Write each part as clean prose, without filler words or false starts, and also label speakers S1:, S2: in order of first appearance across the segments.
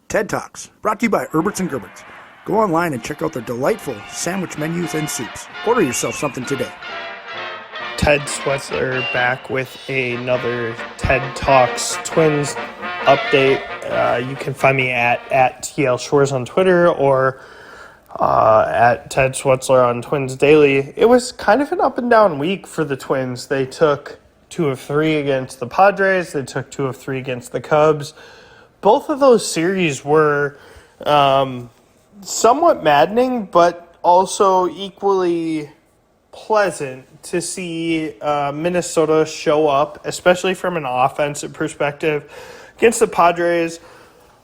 S1: TED Talks, brought to you by Erbs and Gerbs. Go online and check out their delightful sandwich menus and soups. Order yourself something today.
S2: Ted Schwerzler back with another TED Talks Twins update. You can find me at TL Shores on Twitter or at Ted Schwerzler on Twins Daily. It was kind of an up and down week for the Twins. They took 2 of 3 against the Padres. They took 2 of 3 against the Cubs. Both of those series were somewhat maddening, but also equally pleasant to see Minnesota show up, especially from an offensive perspective. Against the Padres,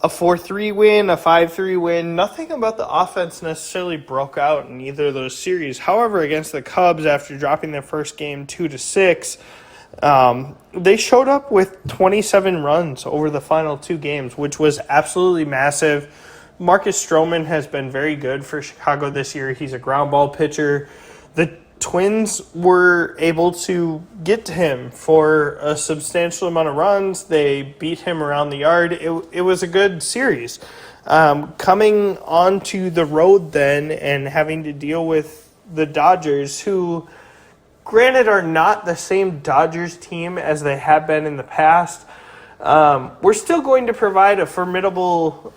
S2: a 4-3 win, a 5-3 win. Nothing about the offense necessarily broke out in either of those series. However, against the Cubs, after dropping their first game 2-6, they showed up with 27 runs over the final 2 games, which was absolutely massive. Marcus Stroman has been very good for Chicago this year. He's a ground ball pitcher. The Twins were able to get to him for a substantial amount of runs. They beat him around the yard. It was a good series. Coming onto the road then and having to deal with the Dodgers, who granted are not the same Dodgers team as they have been in the past, we're still going to provide a formidable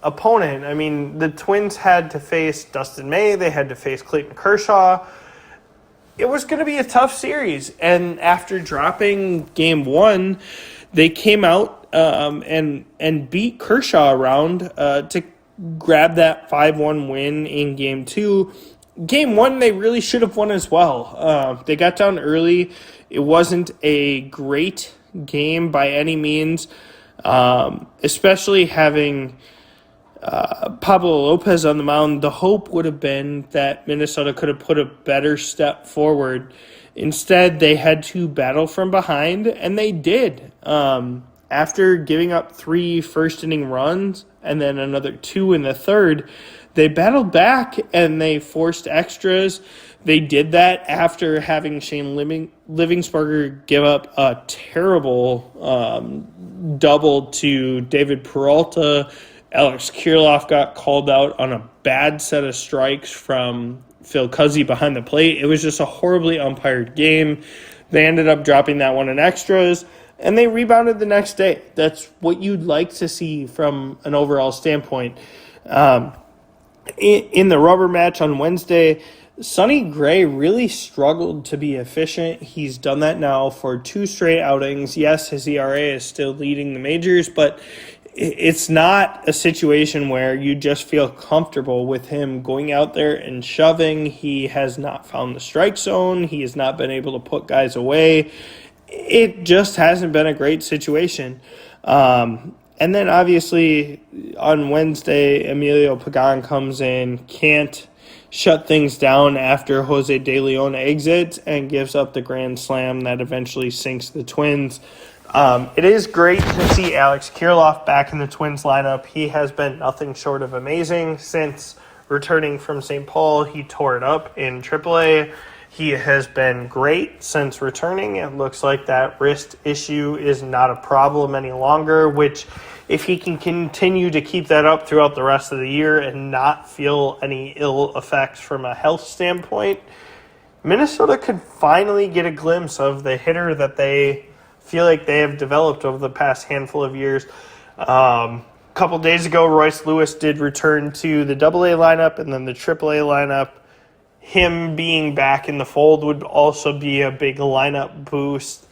S2: opponent. I mean, the Twins had to face Dustin May. They had to face Clayton Kershaw. It was going to be a tough series. And after dropping game 1, they came out and beat Kershaw around to grab that 5-1 win in game 2. Game 1, they really should have won as well. They got down early. It wasn't a great game by any means, especially having Pablo Lopez on the mound. The hope would have been that Minnesota could have put a better step forward. Instead, they had to battle from behind, and they did. After giving up 3 first-inning runs and then another 2 in the third, they battled back and they forced extras. They did that after having Shane Livingstone give up a terrible double to David Peralta. Alex Kirilloff got called out on a bad set of strikes from Phil Cuzzi behind the plate. It was just a horribly umpired game. They ended up dropping that one in extras, and they rebounded the next day. That's what you'd like to see from an overall standpoint. In the rubber match on Wednesday, Sonny Gray really struggled to be efficient. He's done that now for 2 straight outings. Yes, his ERA is still leading the majors, but it's not a situation where you just feel comfortable with him going out there and shoving. He has not found the strike zone. He has not been able to put guys away. It just hasn't been a great situation. And then obviously on Wednesday, Emilio Pagan comes in, can't shut things down after Jose De Leon exits and gives up the grand slam that eventually sinks the Twins. It is great to see Alex Kirilloff back in the Twins lineup. He has been nothing short of amazing since returning from St. Paul. He tore it up in AAA. He has been great since returning. It looks like that wrist issue is not a problem any longer, which if he can continue to keep that up throughout the rest of the year and not feel any ill effects from a health standpoint, Minnesota could finally get a glimpse of the hitter that they feel like they have developed over the past handful of years. A couple days ago, Royce Lewis did return to the AA lineup and then the AAA lineup. Him being back in the fold would also be a big lineup boost.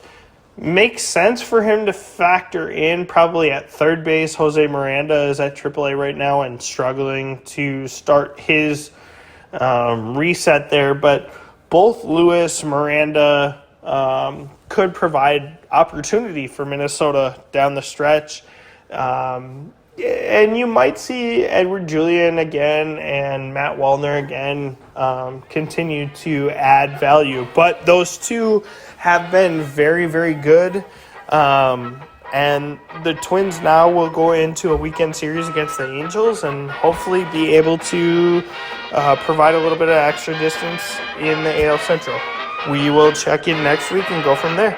S2: Makes sense for him to factor in probably at third base. Jose Miranda is at AAA right now and struggling to start his reset there. But both Lewis, Miranda could provide opportunity for Minnesota down the stretch. And you might see Edward Julian again and Matt Wallner again continue to add value. But those two have been very, very good. And the Twins now will go into a weekend series against the Angels and hopefully be able to provide a little bit of extra distance in the AL Central. We will check in next week and go from there.